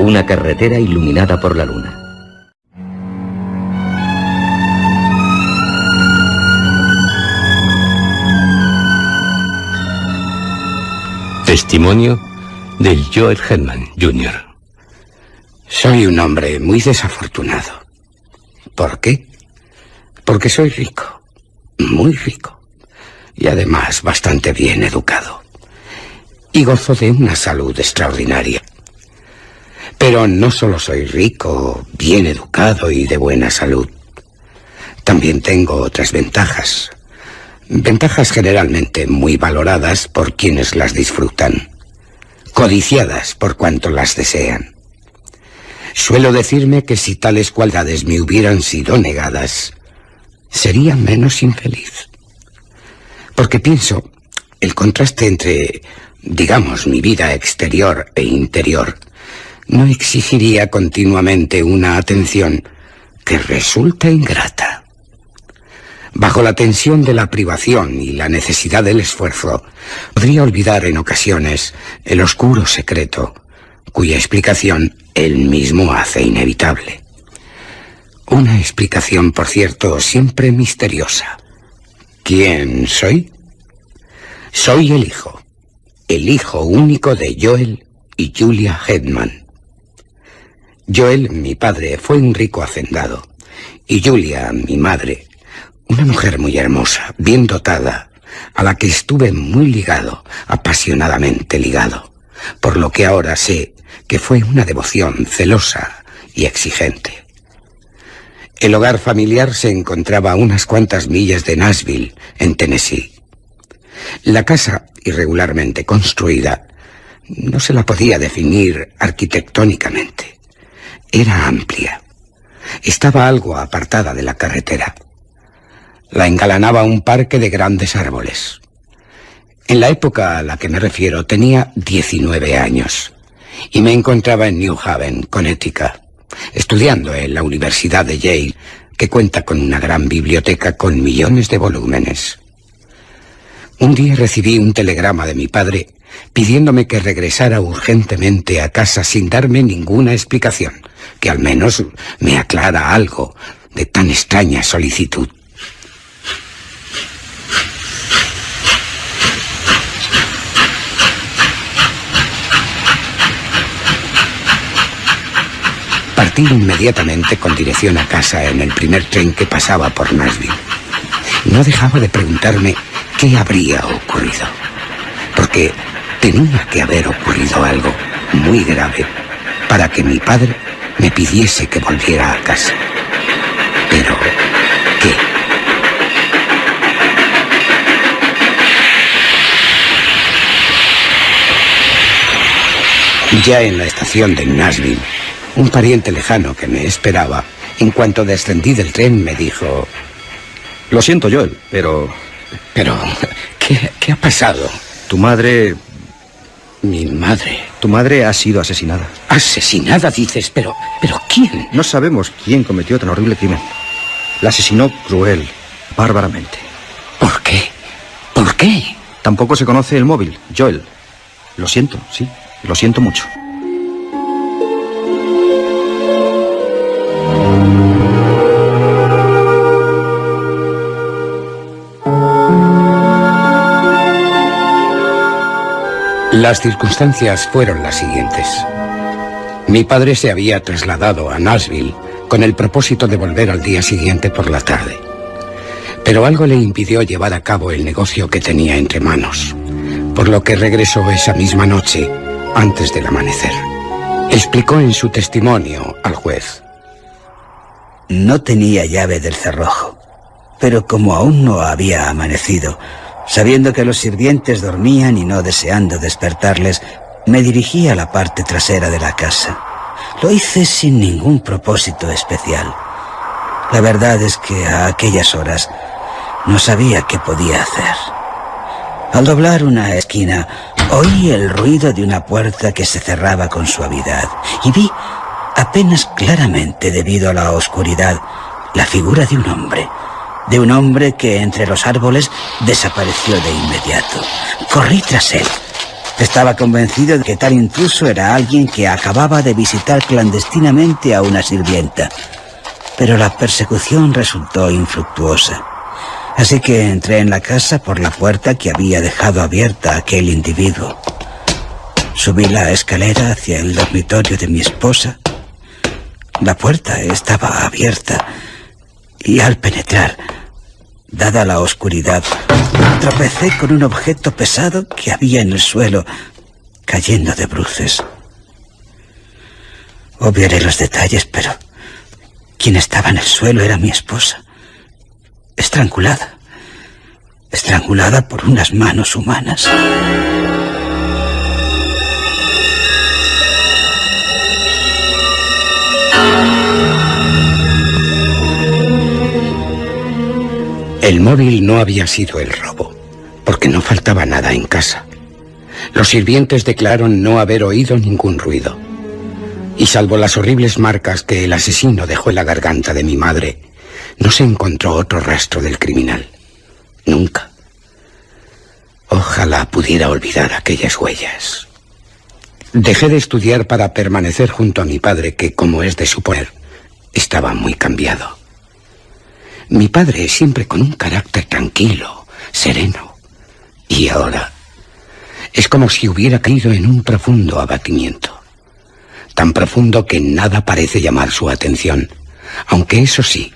Una carretera iluminada por la luna. Testimonio del Joel Hedman, Jr. Soy un hombre muy desafortunado. ¿Por qué? Porque soy rico, muy rico, y además bastante bien educado. Y gozo de una salud extraordinaria. Pero no solo soy rico, bien educado y de buena salud. También tengo otras ventajas. Ventajas generalmente muy valoradas por quienes las disfrutan. Codiciadas por cuanto las desean. Suelo decirme que si tales cualidades me hubieran sido negadas, sería menos infeliz. Porque pienso, el contraste entre, digamos, mi vida exterior e interior no exigiría continuamente una atención que resulta ingrata. Bajo la tensión de la privación y la necesidad del esfuerzo, podría olvidar en ocasiones el oscuro secreto, cuya explicación él mismo hace inevitable. Una explicación, por cierto, siempre misteriosa. ¿Quién soy? Soy el hijo único de Joel y Julia Hedman. Joel, mi padre, fue un rico hacendado, y Julia, mi madre, una mujer muy hermosa, bien dotada, a la que estuve muy ligado, apasionadamente ligado, por lo que ahora sé que fue una devoción celosa y exigente. El hogar familiar se encontraba a unas cuantas millas de Nashville, en Tennessee. La casa, irregularmente construida, no se la podía definir arquitectónicamente. Era amplia. Estaba algo apartada de la carretera. La engalanaba un parque de grandes árboles. En la época a la que me refiero tenía 19 años y me encontraba en New Haven, Connecticut, estudiando en la Universidad de Yale, que cuenta con una gran biblioteca con millones de volúmenes. Un día recibí un telegrama de mi padre pidiéndome que regresara urgentemente a casa sin darme ninguna explicación, que al menos me aclara algo de tan extraña solicitud. Partí inmediatamente con dirección a casa en el primer tren que pasaba por Nashville. No dejaba de preguntarme qué habría ocurrido, porque tenía que haber ocurrido algo muy grave para que mi padre me pidiese que volviera a casa. Pero, ¿qué? Ya en la estación de Nashville, un pariente lejano que me esperaba, en cuanto descendí del tren, me dijo: Lo siento, Joel, pero... ¿Qué ha pasado? Tu madre... Mi madre. Tu madre ha sido asesinada. ¿Asesinada, dices? ¿Pero quién? No sabemos quién cometió tan horrible crimen. La asesinó cruel, bárbaramente. ¿Por qué? ¿Por qué? Tampoco se conoce el móvil, Joel. Lo siento, sí, lo siento mucho. Las circunstancias fueron las siguientes. Mi padre se había trasladado a Nashville con el propósito de volver al día siguiente por la tarde. Pero algo le impidió llevar a cabo el negocio que tenía entre manos, por lo que regresó esa misma noche, antes del amanecer. Explicó en su testimonio al juez: No tenía llave del cerrojo, pero como aún no había amanecido, sabiendo que los sirvientes dormían y no deseando despertarles, me dirigí a la parte trasera de la casa. Lo hice sin ningún propósito especial. La verdad es que a aquellas horas no sabía qué podía hacer. Al doblar una esquina, oí el ruido de una puerta que se cerraba con suavidad y vi, apenas claramente debido a la oscuridad, la figura de un hombre que entre los árboles desapareció de inmediato. Corrí tras él, Estaba convencido de que tal intruso era alguien que acababa de visitar clandestinamente a una sirvienta. Pero la persecución resultó infructuosa. Así que entré en la casa por la puerta que había dejado abierta aquel individuo. Subí la escalera hacia el dormitorio de mi esposa. La puerta estaba abierta y al penetrar, dada la oscuridad, tropecé con un objeto pesado que había en el suelo, cayendo de bruces. Obviaré los detalles, pero quien estaba en el suelo era mi esposa, estrangulada por unas manos humanas. El móvil no había sido el robo, porque no faltaba nada en casa. Los sirvientes declararon no haber oído ningún ruido. Y salvo las horribles marcas que el asesino dejó en la garganta de mi madre, no se encontró otro rastro del criminal. Nunca. Ojalá pudiera olvidar aquellas huellas. Dejé de estudiar para permanecer junto a mi padre, que, como es de suponer, estaba muy cambiado. Mi padre siempre con un carácter tranquilo, sereno. Y ahora es como si hubiera caído en un profundo abatimiento. Tan profundo que nada parece llamar su atención. Aunque eso sí,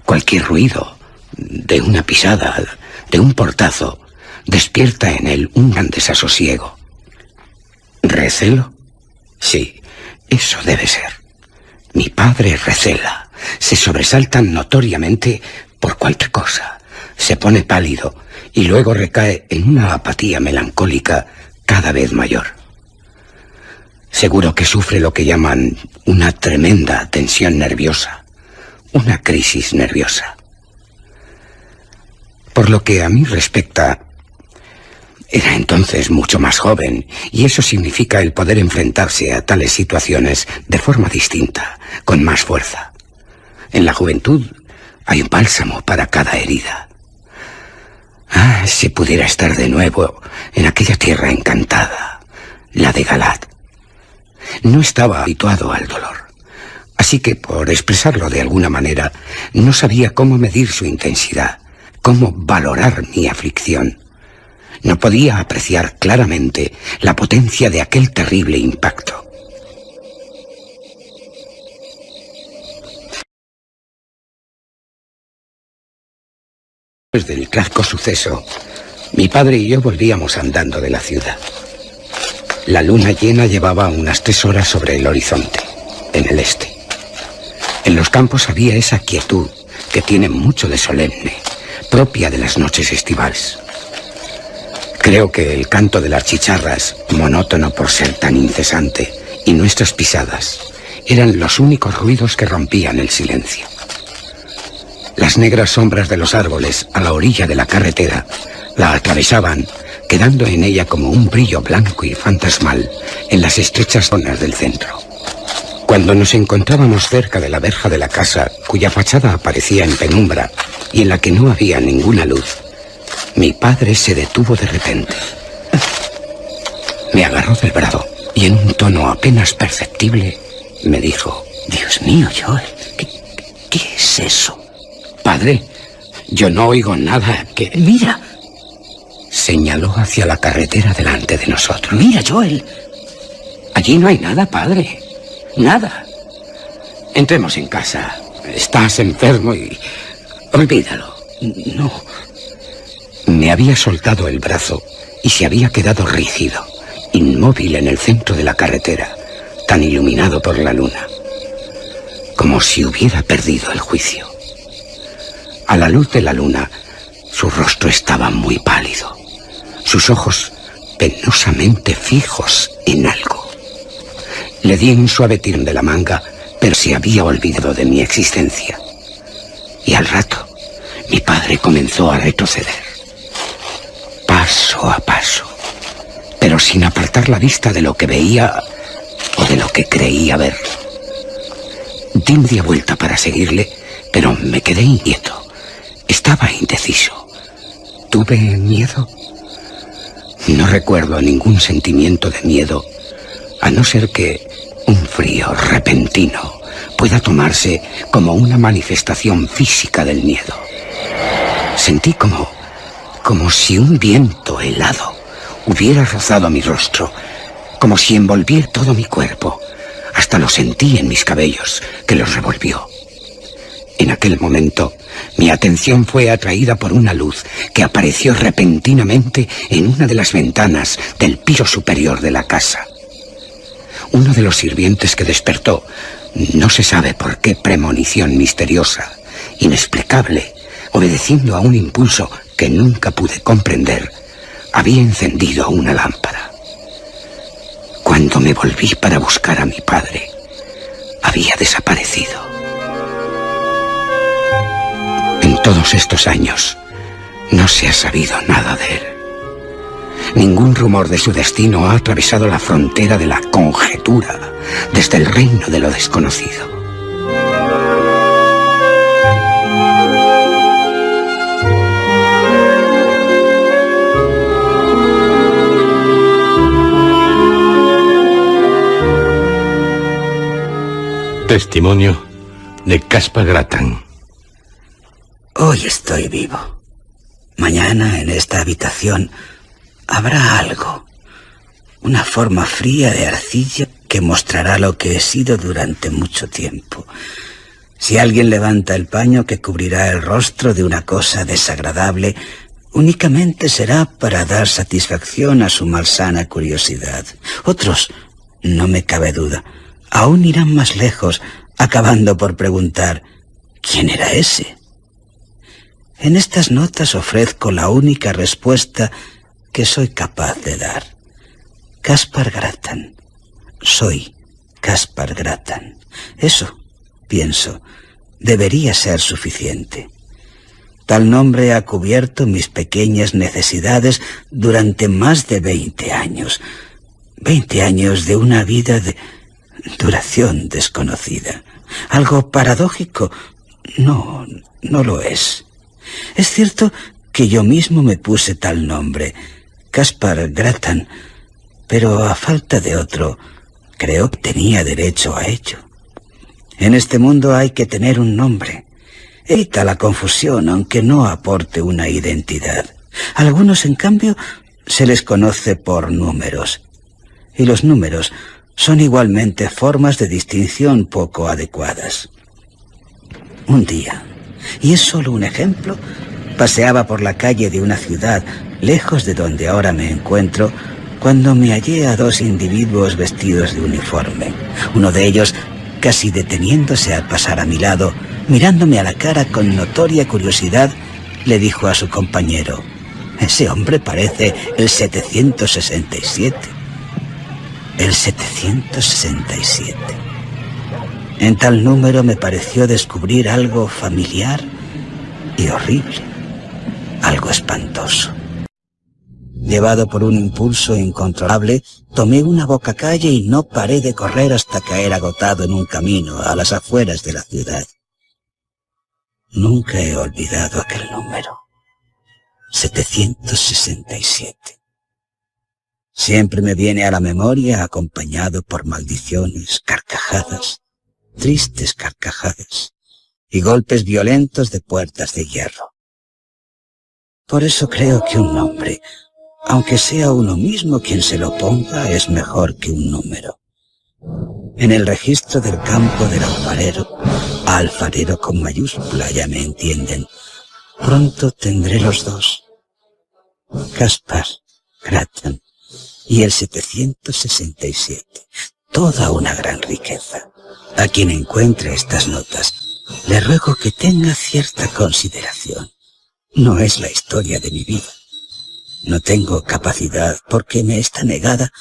cualquier ruido, de una pisada, de un portazo, despierta en él un gran desasosiego. ¿Recelo? Sí, eso debe ser. Mi padre recela. Se sobresalta notoriamente por cualquier cosa. Se pone pálido y luego recae en una apatía melancólica cada vez mayor. Seguro que sufre lo que llaman una tremenda tensión nerviosa, una crisis nerviosa. Por lo que a mí respecta, era entonces mucho más joven, y eso significa el poder enfrentarse a tales situaciones de forma distinta, con más fuerza. En la juventud hay un bálsamo para cada herida. Ah, si pudiera estar de nuevo en aquella tierra encantada, la de Galat. No estaba habituado al dolor, así que, por expresarlo de alguna manera, no sabía cómo medir su intensidad, cómo valorar mi aflicción. No podía apreciar claramente la potencia de aquel terrible impacto. Después del trágico suceso, mi padre y yo volvíamos andando de la ciudad. La luna llena llevaba unas 3 horas sobre el horizonte, en el este. En los campos había esa quietud que tiene mucho de solemne, propia de las noches estivales. Creo que el canto de las chicharras, monótono por ser tan incesante, y nuestras pisadas, eran los únicos ruidos que rompían el silencio. Las negras sombras de los árboles a la orilla de la carretera la atravesaban, quedando en ella como un brillo blanco y fantasmal en las estrechas zonas del centro. Cuando nos encontrábamos cerca de la verja de la casa, cuya fachada aparecía en penumbra y en la que no había ninguna luz, mi padre se detuvo de repente. Me agarró del brazo y en un tono apenas perceptible me dijo: Dios mío, Joel, ¿qué es eso? Padre, yo no oigo nada que... Mira. Señaló hacia la carretera delante de nosotros. Mira, Joel. Allí no hay nada, padre. Nada. Entremos en casa. Estás enfermo y... olvídalo. No. Me había soltado el brazo y se había quedado rígido, inmóvil en el centro de la carretera, tan iluminado por la luna, como si hubiera perdido el juicio. A la luz de la luna, su rostro estaba muy pálido, sus ojos penosamente fijos en algo. Le di un suave tirón de la manga, pero se había olvidado de mi existencia. Y al rato, mi padre comenzó a retroceder, paso a paso, pero sin apartar la vista de lo que veía o de lo que creía ver. Di media vuelta para seguirle, pero me quedé inquieto. Estaba indeciso. ¿Tuve miedo? No recuerdo ningún sentimiento de miedo, a no ser que un frío repentino pueda tomarse como una manifestación física del miedo. Sentí como si un viento helado hubiera rozado mi rostro, como si envolviera todo mi cuerpo. Hasta lo sentí en mis cabellos, que los revolvió. En aquel momento, mi atención fue atraída por una luz que apareció repentinamente en una de las ventanas del piso superior de la casa. Uno de los sirvientes que despertó, no se sabe por qué premonición misteriosa, inexplicable, obedeciendo a un impulso que nunca pude comprender, había encendido una lámpara. Cuando me volví para buscar a mi padre, había desaparecido. En todos estos años, no se ha sabido nada de él. Ningún rumor de su destino ha atravesado la frontera de la conjetura desde el reino de lo desconocido. Testimonio de Caspar Grattan. Hoy estoy vivo. Mañana en esta habitación habrá algo. Una forma fría de arcilla que mostrará lo que he sido durante mucho tiempo. Si alguien levanta el paño que cubrirá el rostro de una cosa desagradable, únicamente será para dar satisfacción a su malsana curiosidad. Otros, no me cabe duda, aún irán más lejos, acabando por preguntar ¿quién era ese? En estas notas ofrezco la única respuesta que soy capaz de dar. Caspar Grattan. Soy Caspar Grattan. Eso, pienso, debería ser suficiente. Tal nombre ha cubierto mis pequeñas necesidades durante más de 20 años. 20 años de una vida de duración desconocida. ¿Algo paradójico? No, no lo es. Es cierto que yo mismo me puse tal nombre, Caspar Grattan, pero a falta de otro, creo que tenía derecho a ello. En este mundo hay que tener un nombre. Evita la confusión, aunque no aporte una identidad. A algunos, en cambio, se les conoce por números. Y los números son igualmente formas de distinción poco adecuadas. Un día, y es solo un ejemplo, paseaba por la calle de una ciudad, lejos de donde ahora me encuentro, cuando me hallé a dos individuos vestidos de uniforme. Uno de ellos, casi deteniéndose al pasar a mi lado, mirándome a la cara con notoria curiosidad, le dijo a su compañero: «Ese hombre parece el 767». El 767. En tal número me pareció descubrir algo familiar y horrible, algo espantoso. Llevado por un impulso incontrolable, tomé una bocacalle y no paré de correr hasta caer agotado en un camino a las afueras de la ciudad. Nunca he olvidado aquel número. 767. Siempre me viene a la memoria acompañado por maldiciones, carcajadas, tristes carcajadas y golpes violentos de puertas de hierro. Por eso creo que un nombre, aunque sea uno mismo quien se lo ponga, es mejor que un número. En el registro del campo del alfarero con mayúscula, ya me entienden, pronto tendré los dos, Caspar Grattan y el 767, toda una gran riqueza. A quien encuentre estas notas, le ruego que tenga cierta consideración. No es la historia de mi vida. No tengo capacidad, porque me está negada,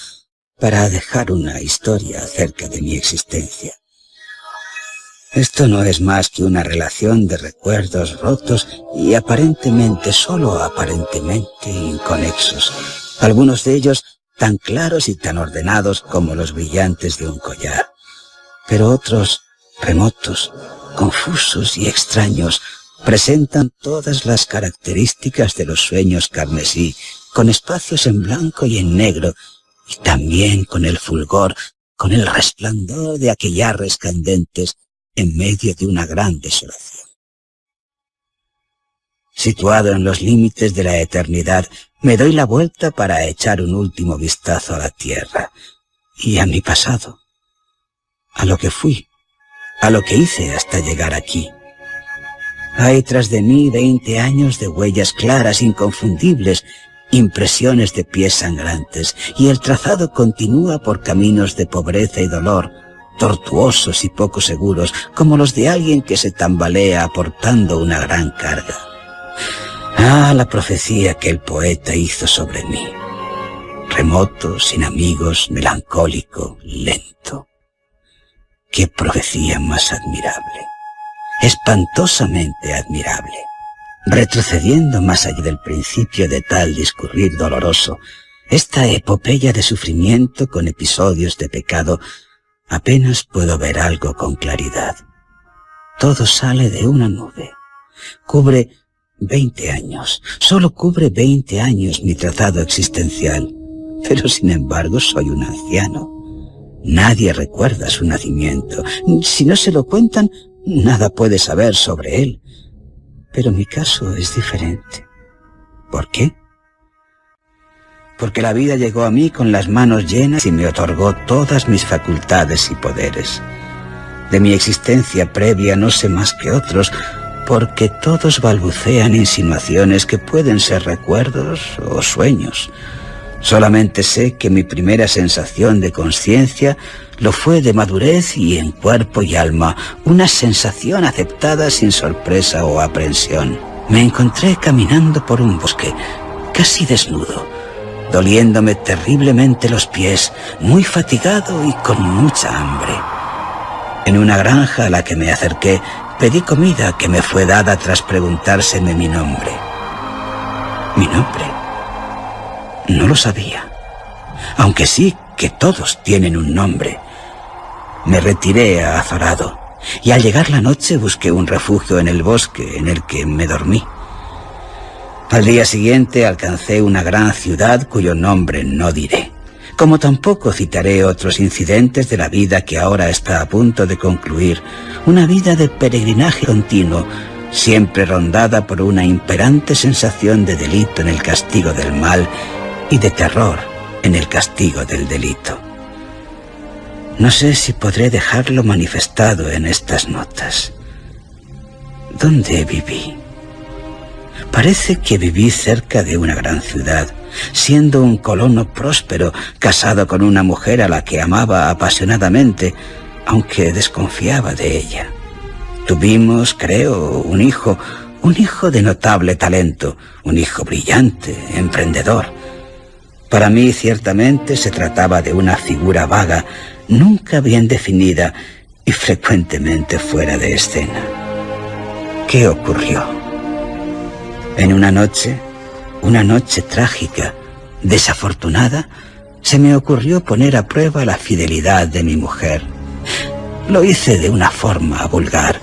para dejar una historia acerca de mi existencia. Esto no es más que una relación de recuerdos rotos y aparentemente, solo aparentemente, inconexos. Algunos de ellos tan claros y tan ordenados como los brillantes de un collar, pero otros, remotos, confusos y extraños, presentan todas las características de los sueños carmesí con espacios en blanco y en negro, y también con el fulgor, con el resplandor de aquellarres candentes en medio de una gran desolación. Situado en los límites de la eternidad, me doy la vuelta para echar un último vistazo a la tierra y a mi pasado, a lo que fui, a lo que hice hasta llegar aquí. Hay tras de mí 20 años de huellas claras, inconfundibles, impresiones de pies sangrantes, y el trazado continúa por caminos de pobreza y dolor, tortuosos y poco seguros, como los de alguien que se tambalea portando una gran carga. Ah, la profecía que el poeta hizo sobre mí. Remoto, sin amigos, melancólico, lento. ¡Qué profecía más admirable! Espantosamente admirable. Retrocediendo más allá del principio de tal discurrir doloroso, esta epopeya de sufrimiento con episodios de pecado, apenas puedo ver algo con claridad. Todo sale de una nube. Cubre 20 años, solo cubre 20 años mi trazado existencial, pero sin embargo soy un anciano. Nadie recuerda su nacimiento. Si no se lo cuentan, nada puede saber sobre él. Pero mi caso es diferente. ¿Por qué? Porque la vida llegó a mí con las manos llenas y me otorgó todas mis facultades y poderes. De mi existencia previa no sé más que otros, porque todos balbucean insinuaciones que pueden ser recuerdos o sueños. Solamente sé que mi primera sensación de conciencia lo fue de madurez y en cuerpo y alma, una sensación aceptada sin sorpresa o aprensión. Me encontré caminando por un bosque, casi desnudo, doliéndome terriblemente los pies, muy fatigado y con mucha hambre. En una granja a la que me acerqué, pedí comida que me fue dada tras preguntárseme mi nombre. ¿Mi nombre? No lo sabía, aunque sí que todos tienen un nombre. Me retiré azorado, y al llegar la noche busqué un refugio en el bosque en el que me dormí. Al día siguiente alcancé una gran ciudad cuyo nombre no diré, como tampoco citaré otros incidentes de la vida que ahora está a punto de concluir, una vida de peregrinaje continuo, siempre rondada por una imperante sensación de delito en el castigo del mal y de terror en el castigo del delito. No sé si podré dejarlo manifestado en estas notas. ¿Dónde viví? Parece que viví cerca de una gran ciudad, siendo un colono próspero, casado con una mujer a la que amaba apasionadamente, aunque desconfiaba de ella. Tuvimos, creo, un hijo de notable talento, un hijo brillante, emprendedor. Para mí, ciertamente, se trataba de una figura vaga, nunca bien definida y frecuentemente fuera de escena. ¿Qué ocurrió? En una noche trágica, desafortunada, se me ocurrió poner a prueba la fidelidad de mi mujer. Lo hice de una forma vulgar,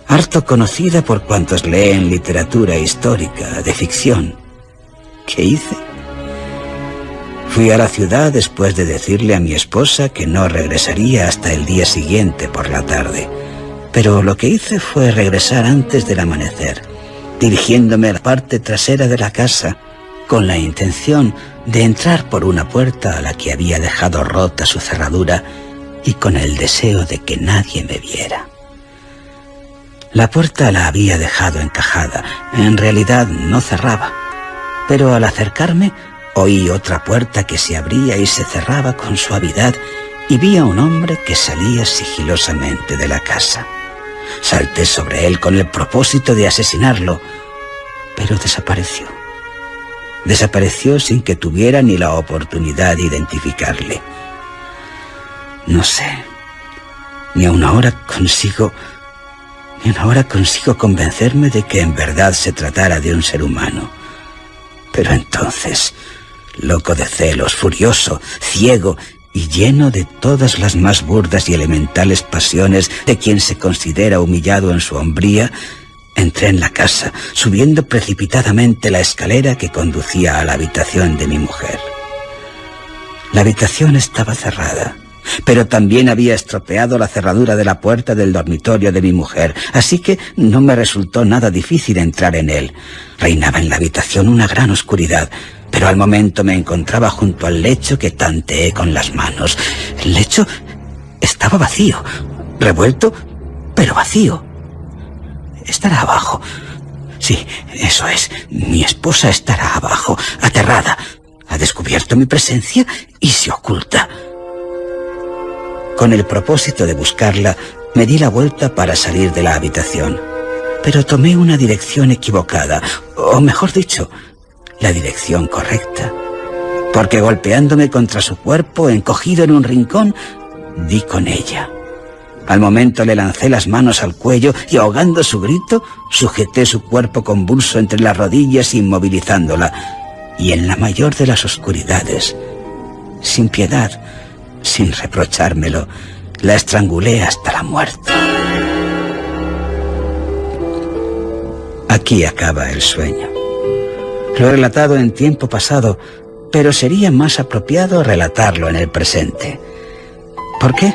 harto conocida por cuantos leen literatura histórica de ficción. ¿Qué hice? Fui a la ciudad después de decirle a mi esposa que no regresaría hasta el día siguiente por la tarde. Pero lo que hice fue regresar antes del amanecer, dirigiéndome a la parte trasera de la casa, con la intención de entrar por una puerta a la que había dejado rota su cerradura y con el deseo de que nadie me viera. La puerta la había dejado encajada, en realidad no cerraba, pero al acercarme oí otra puerta que se abría y se cerraba con suavidad y vi a un hombre que salía sigilosamente de la casa. Salté sobre él con el propósito de asesinarlo, pero desapareció. Desapareció sin que tuviera ni la oportunidad de identificarle. No sé, ni aún ahora consigo convencerme de que en verdad se tratara de un ser humano. Pero entonces, loco de celos, furioso, ciego y lleno de todas las más burdas y elementales pasiones de quien se considera humillado en su hombría, Entré en la casa, subiendo precipitadamente la escalera que conducía a la habitación de mi mujer. La habitación estaba cerrada, pero también había estropeado la cerradura de la puerta del dormitorio de mi mujer, así que no me resultó nada difícil entrar en él. Reinaba en la habitación una gran oscuridad, pero al momento me encontraba junto al lecho que tanteé con las manos. El lecho estaba vacío, revuelto, pero vacío. Estará abajo. Sí, eso es. Mi esposa estará abajo, aterrada. Ha descubierto mi presencia y se oculta. Con el propósito de buscarla, me di la vuelta para salir de la habitación. Pero tomé una dirección equivocada, o mejor dicho, la dirección correcta. Porque golpeándome contra su cuerpo, encogido en un rincón, di con ella. Al momento le lancé las manos al cuello y, ahogando su grito, sujeté su cuerpo convulso entre las rodillas, inmovilizándola. Y en la mayor de las oscuridades, sin piedad, sin reprochármelo, la estrangulé hasta la muerte. Aquí acaba el sueño. Lo he relatado en tiempo pasado, pero sería más apropiado relatarlo en el presente. ¿Por qué?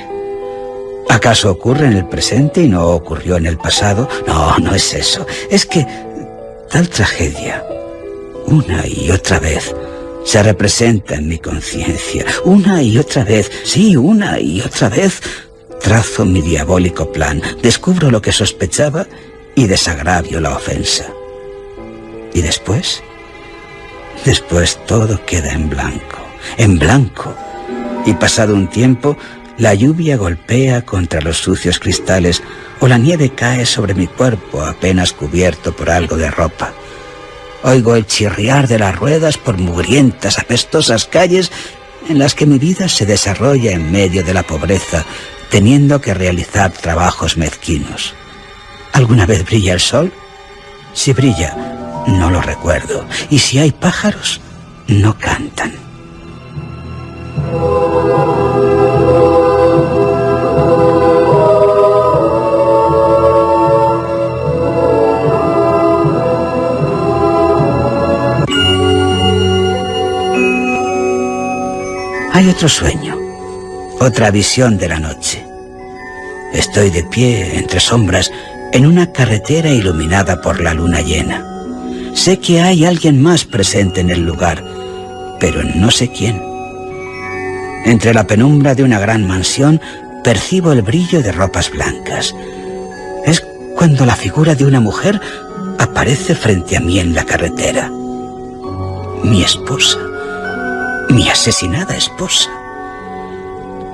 ¿Acaso ocurre en el presente y no ocurrió en el pasado? No, no es eso. Es que tal tragedia, una y otra vez, se representa en mi conciencia. Una y otra vez, sí, una y otra vez, trazo mi diabólico plan, descubro lo que sospechaba y desagravio la ofensa. ¿Y después? Después todo queda en blanco. Y pasado un tiempo, la lluvia golpea contra los sucios cristales o la nieve cae sobre mi cuerpo apenas cubierto por algo de ropa. Oigo el chirriar de las ruedas por mugrientas, apestosas calles en las que mi vida se desarrolla en medio de la pobreza, teniendo que realizar trabajos mezquinos. ¿Alguna vez brilla el sol? Si brilla, no lo recuerdo. Y si hay pájaros, no cantan. Hay otro sueño, otra visión de la noche. Estoy de pie, entre sombras, en una carretera iluminada por la luna llena. Sé que hay alguien más presente en el lugar, pero no sé quién. Entre la penumbra de una gran mansión, percibo el brillo de ropas blancas. Es cuando la figura de una mujer aparece frente a mí en la carretera. Mi esposa. Mi asesinada esposa.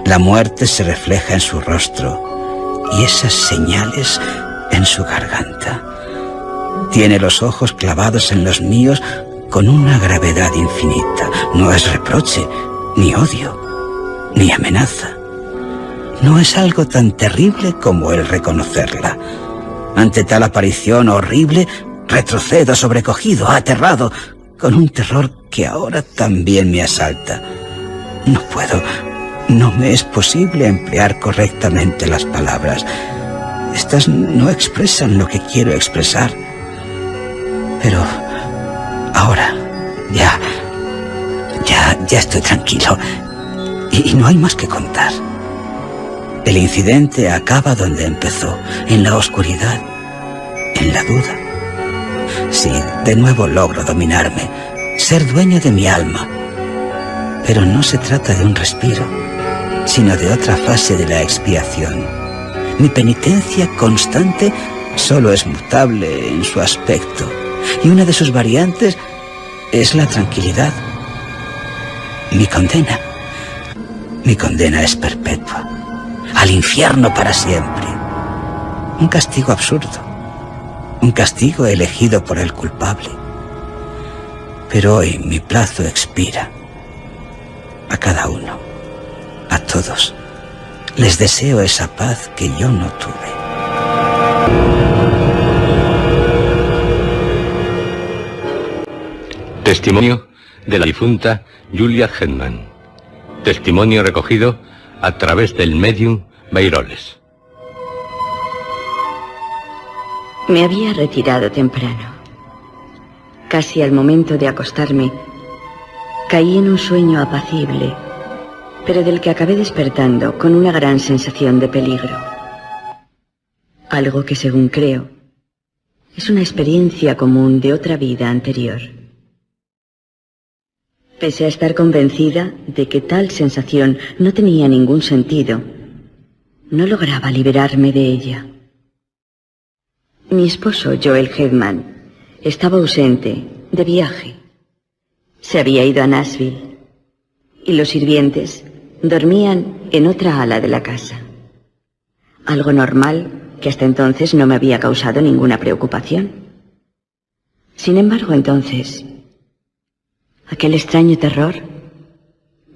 La muerte se refleja en su rostro y esas señales en su garganta. Tiene los ojos clavados en los míos con una gravedad infinita. No es reproche, ni odio, ni amenaza. No es algo tan terrible como el reconocerla. Ante tal aparición horrible, retrocedo sobrecogido, aterrado, con un terror que ahora también me asalta. No puedo, no me es posible emplear correctamente las palabras. Estas no expresan lo que quiero expresar. Pero ahora ya estoy tranquilo y no hay más que contar. El incidente acaba donde empezó, en la oscuridad, en la duda. Sí, de nuevo logro dominarme, ser dueño de mi alma. Pero no se trata de un respiro, sino de otra fase de la expiación. Mi penitencia constante solo es mutable en su aspecto, y una de sus variantes es la tranquilidad. Mi condena es perpetua, al infierno para siempre. Un castigo absurdo, un castigo elegido por el culpable. Pero hoy mi plazo expira. A cada uno, a todos, les deseo esa paz que yo no tuve. Testimonio de la difunta Julia Hetman. Testimonio recogido a través del medium Beiroles. Me había retirado temprano. Casi al momento de acostarme, caí en un sueño apacible, pero del que acabé despertando con una gran sensación de peligro. Algo que, según creo, es una experiencia común de otra vida anterior. Pese a estar convencida de que tal sensación no tenía ningún sentido, no lograba liberarme de ella. Mi esposo, Joel Hedman, estaba ausente, de viaje. Se había ido a Nashville, y los sirvientes dormían en otra ala de la casa. Algo normal que hasta entonces no me había causado ninguna preocupación. Sin embargo, entonces, aquel extraño terror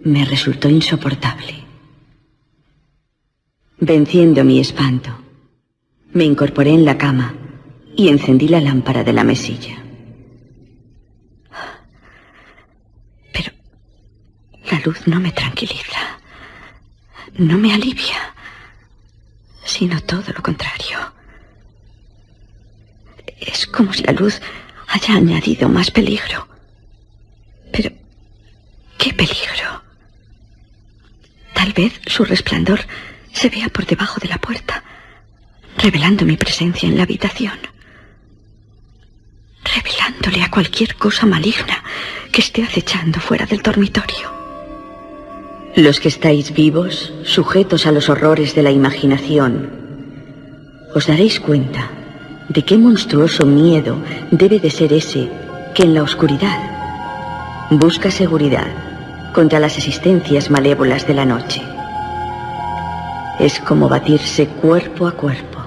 me resultó insoportable. Venciendo mi espanto, me incorporé en la cama y encendí la lámpara de la mesilla. Pero la luz no me tranquiliza, no me alivia, sino todo lo contrario. Es como si la luz haya añadido más peligro. Pero, ¿qué peligro? Tal vez su resplandor se vea por debajo de la puerta, revelando mi presencia en la habitación, revelándole a cualquier cosa maligna que esté acechando fuera del dormitorio. Los que estáis vivos, sujetos a los horrores de la imaginación, os daréis cuenta de qué monstruoso miedo debe de ser ese que en la oscuridad busca seguridad contra las existencias malévolas de la noche. Es como batirse cuerpo a cuerpo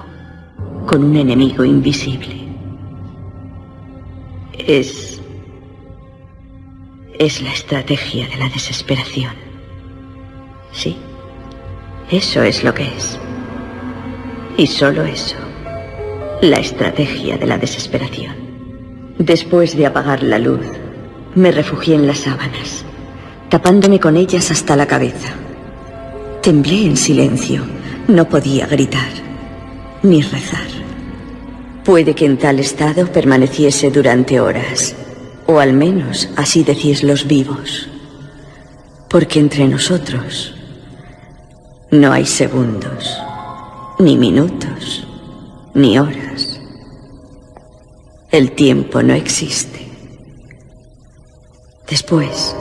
con un enemigo invisible. Es la estrategia de la desesperación. Sí, eso es lo que es. Y solo eso, la estrategia de la desesperación. Después de apagar la luz, me refugié en las sábanas, tapándome con ellas hasta la cabeza. Temblé en silencio, no podía gritar, ni rezar. Puede que en tal estado permaneciese durante horas, o al menos así decís los vivos, porque entre nosotros no hay segundos, ni minutos, ni horas. El tiempo no existe. Después,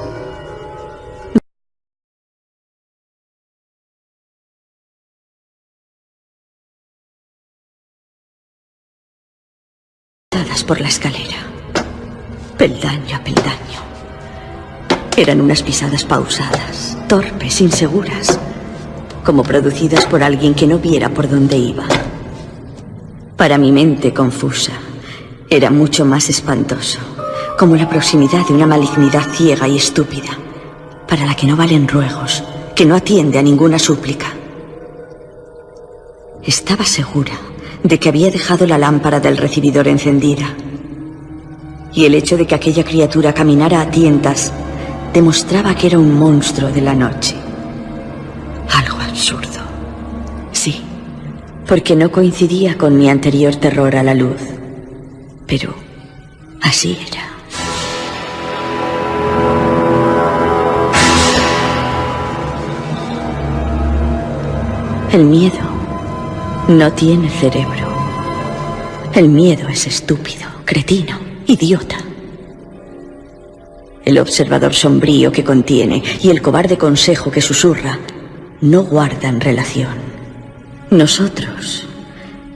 por la escalera, peldaño a peldaño. Eran unas pisadas pausadas, torpes, inseguras, como producidas por alguien que no viera por dónde iba. Para mi mente confusa, era mucho más espantoso, como la proximidad de una malignidad ciega y estúpida, para la que no valen ruegos, que no atiende a ninguna súplica. Estaba segura de que había dejado la lámpara del recibidor encendida, y el hecho de que aquella criatura caminara a tientas demostraba que era un monstruo de la noche. Algo absurdo. Sí, porque no coincidía con mi anterior terror a la luz, pero así era. El miedo no tiene cerebro. El miedo es estúpido, cretino, idiota. El observador sombrío que contiene y el cobarde consejo que susurra no guardan relación. Nosotros,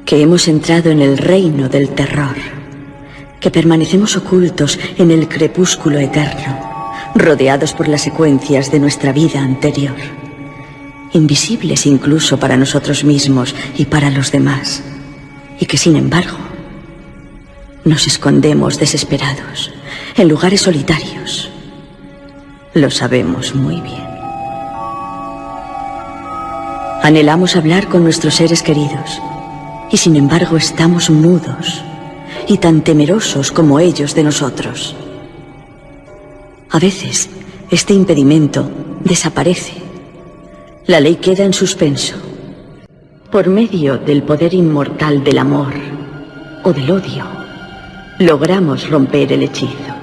que hemos entrado en el reino del terror, que permanecemos ocultos en el crepúsculo eterno, rodeados por las secuencias de nuestra vida anterior, invisibles incluso para nosotros mismos y para los demás, y que sin embargo nos escondemos desesperados en lugares solitarios. Lo sabemos muy bien. Anhelamos hablar con nuestros seres queridos y sin embargo estamos mudos y tan temerosos como ellos de nosotros. A veces este impedimento desaparece. La ley queda en suspenso. Por medio del poder inmortal del amor o del odio, logramos romper el hechizo.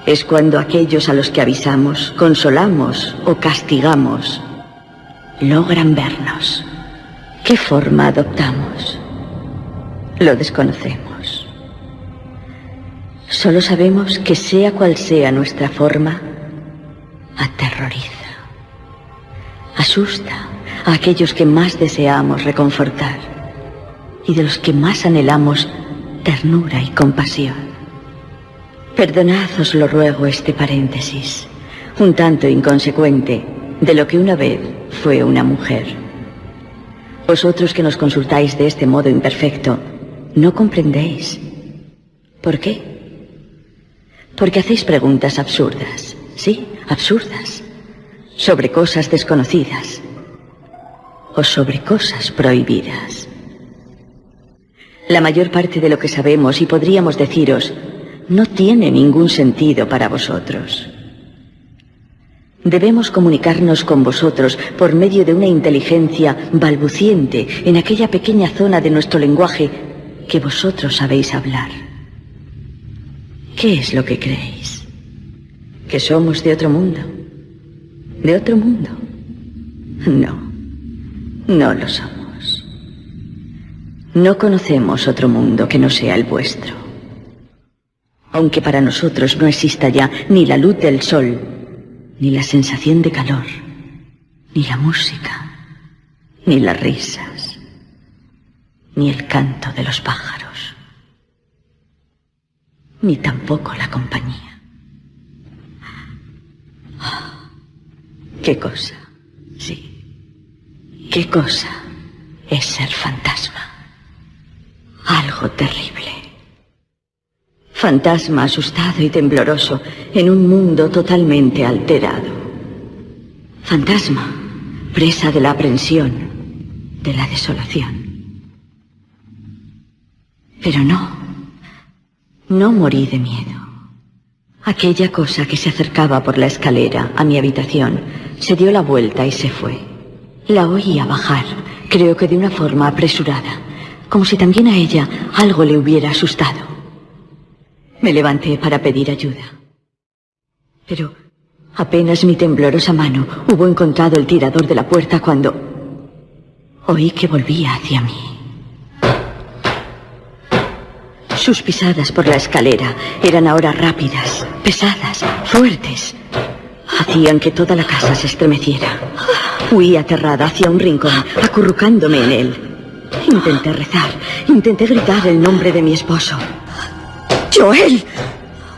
Es cuando aquellos a los que avisamos, consolamos o castigamos, logran vernos. ¿Qué forma adoptamos? Lo desconocemos. Solo sabemos que sea cual sea nuestra forma, aterroriza, asusta a aquellos que más deseamos reconfortar y de los que más anhelamos ternura y compasión. Perdonad, os lo ruego, este paréntesis, un tanto inconsecuente, de lo que una vez fue una mujer. Vosotros que nos consultáis de este modo imperfecto, no comprendéis. ¿Por qué? Porque hacéis preguntas absurdas, sí, absurdas, sobre cosas desconocidas o sobre cosas prohibidas. La mayor parte de lo que sabemos y podríamos deciros no tiene ningún sentido para vosotros. Debemos comunicarnos con vosotros por medio de una inteligencia balbuciente en aquella pequeña zona de nuestro lenguaje que vosotros sabéis hablar. ¿Qué es lo que creéis? ¿Que somos de otro mundo? ¿De otro mundo? No, no lo somos. No conocemos otro mundo que no sea el vuestro. Aunque para nosotros no exista ya ni la luz del sol, ni la sensación de calor, ni la música, ni las risas, ni el canto de los pájaros, ni tampoco la compañía. ¿Qué cosa? Sí. ¿Qué cosa es ser fantasma? Algo terrible. Fantasma asustado y tembloroso en un mundo totalmente alterado. Fantasma, presa de la aprensión, de la desolación. Pero no morí de miedo. Aquella cosa que se acercaba por la escalera a mi habitación se dio la vuelta y se fue. La oía bajar, creo que de una forma apresurada, como si también a ella algo le hubiera asustado. Me levanté para pedir ayuda. Pero apenas mi temblorosa mano hubo encontrado el tirador de la puerta cuando oí que volvía hacia mí. Sus pisadas por la escalera eran ahora rápidas, pesadas, fuertes. Hacían que toda la casa se estremeciera. Huí aterrada hacia un rincón, acurrucándome en él. Intenté rezar, intenté gritar el nombre de mi esposo. ¡Joel!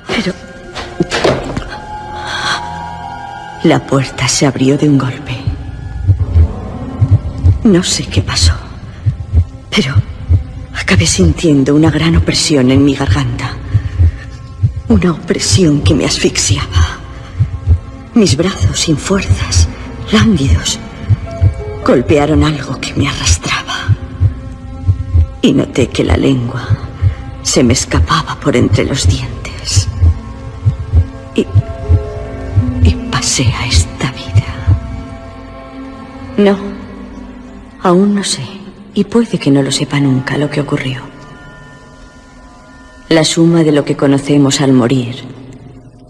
Pero la puerta se abrió de un golpe. No sé qué pasó, pero acabé sintiendo una gran opresión en mi garganta. Una opresión que me asfixiaba. Mis brazos sin fuerzas, lánguidos, golpearon algo que me arrastraba. Y noté que la lengua se me escapaba por entre los dientes. Y pasé a esta vida. No, aún no sé, y puede que no lo sepa nunca lo que ocurrió. La suma de lo que conocemos al morir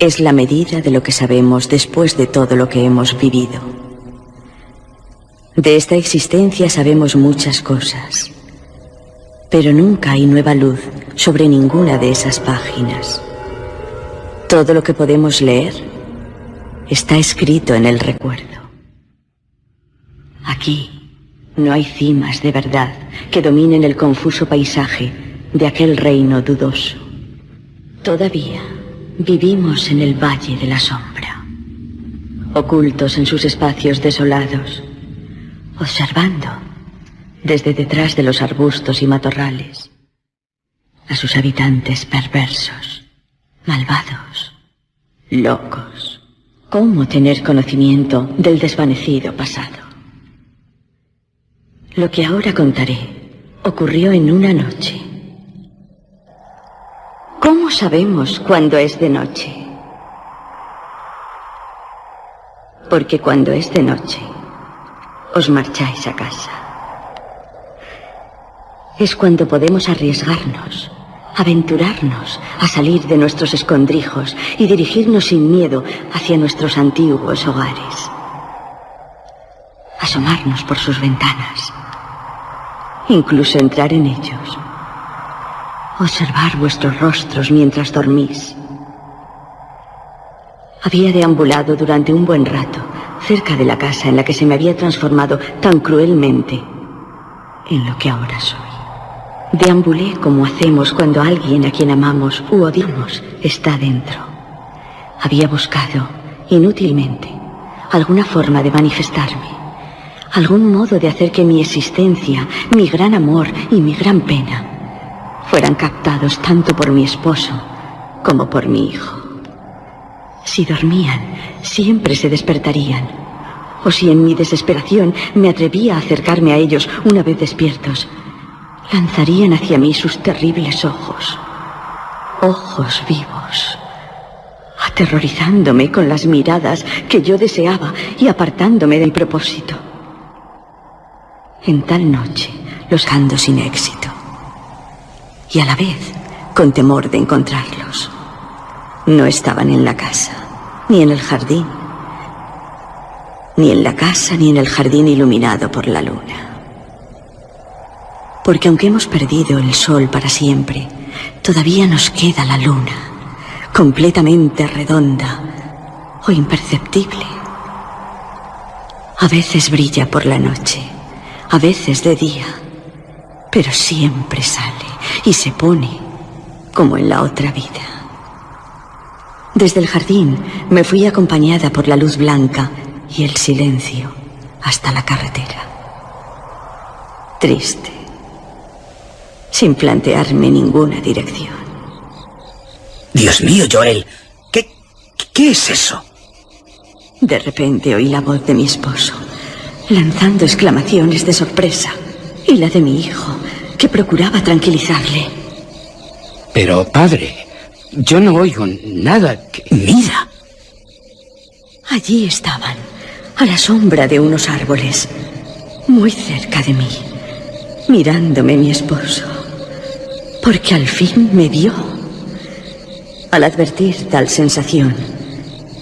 es la medida de lo que sabemos después de todo lo que hemos vivido. De esta existencia sabemos muchas cosas, pero nunca hay nueva luz sobre ninguna de esas páginas. Todo lo que podemos leer está escrito en el recuerdo. Aquí no hay cimas de verdad que dominen el confuso paisaje de aquel reino dudoso. Todavía vivimos en el Valle de la Sombra, ocultos en sus espacios desolados, observando desde detrás de los arbustos y matorrales a sus habitantes perversos, malvados, locos. ¿Cómo tener conocimiento del desvanecido pasado? Lo que ahora contaré ocurrió en una noche. ¿Cómo sabemos cuándo es de noche? Porque cuando es de noche, os marcháis a casa. es cuando podemos arriesgarnos, aventurarnos a salir de nuestros escondrijos y dirigirnos sin miedo hacia nuestros antiguos hogares. Asomarnos por sus ventanas, incluso entrar en ellos, observar vuestros rostros mientras dormís. Había deambulado durante un buen rato cerca de la casa en la que se me había transformado tan cruelmente en lo que ahora soy. Deambulé como hacemos cuando alguien a quien amamos u odiamos está dentro. Había buscado, inútilmente, alguna forma de manifestarme, algún modo de hacer que mi existencia, mi gran amor y mi gran pena fueran captados tanto por mi esposo como por mi hijo. Si dormían, siempre se despertarían. O si en mi desesperación me atrevía a acercarme a ellos una vez despiertos, lanzarían hacia mí sus terribles ojos. Ojos vivos, aterrorizándome con las miradas que yo deseaba y apartándome del propósito. En tal noche, los ando sin éxito. Y a la vez, con temor de encontrarlos. No estaban en la casa, ni en el jardín. Ni en la casa, ni en el jardín iluminado por la luna. Porque aunque hemos perdido el sol para siempre, todavía nos queda la luna, completamente redonda o imperceptible. A veces brilla por la noche, a veces de día, pero siempre sale y se pone como en la otra vida. Desde el jardín me fui acompañada por la luz blanca y el silencio hasta la carretera. Triste, sin plantearme ninguna dirección. Dios mío, Joel, ¿qué es eso? De repente oí la voz de mi esposo, lanzando exclamaciones de sorpresa, y la de mi hijo, que procuraba tranquilizarle. Pero, padre, yo no oigo nada que... Mira. Allí estaban, a la sombra de unos árboles, muy cerca de mí, mirándome mi esposo, porque al fin me vio. Al advertir tal sensación,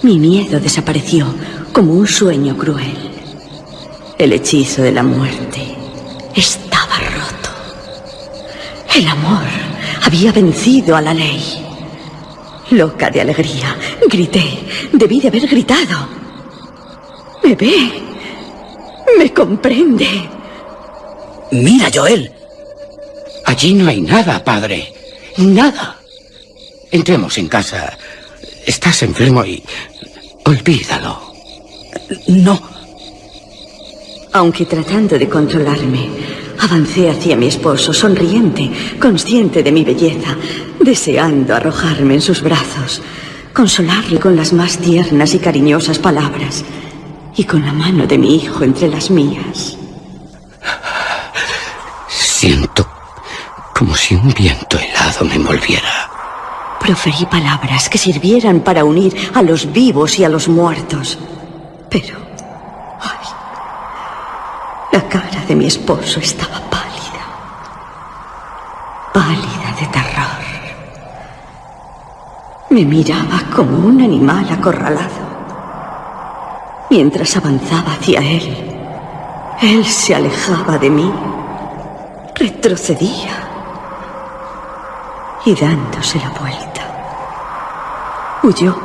mi miedo desapareció como un sueño cruel. El hechizo de la muerte estaba roto. El amor había vencido a la ley. Loca de alegría, grité. Debí de haber gritado. Me ve. Me comprende. Mira, Joel. Allí no hay nada, padre. Nada. Entremos en casa. Estás enfermo y... olvídalo. No. Aunque tratando de controlarme, avancé hacia mi esposo, sonriente, consciente de mi belleza, deseando arrojarme en sus brazos, consolarle con las más tiernas y cariñosas palabras, y con la mano de mi hijo entre las mías. Siento como si un viento helado me envolviera. Proferí palabras que sirvieran para unir a los vivos y a los muertos. Pero... ¡ay! La cara de mi esposo estaba pálida. Pálida de terror. Me miraba como un animal acorralado. Mientras avanzaba hacia él se alejaba de mí, retrocedía y dándose la vuelta, huyó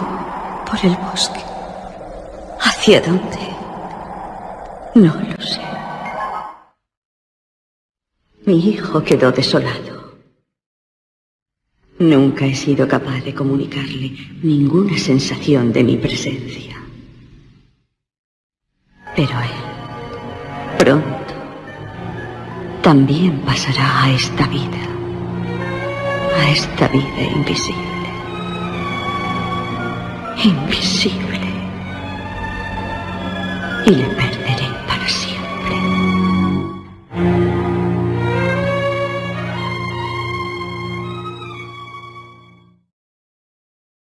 por el bosque. ¿Hacia dónde? No lo sé. Mi hijo quedó desolado. Nunca he sido capaz de comunicarle ninguna sensación de mi presencia. Pero él, pronto, también pasará a esta vida invisible. Invisible. Y le perderé.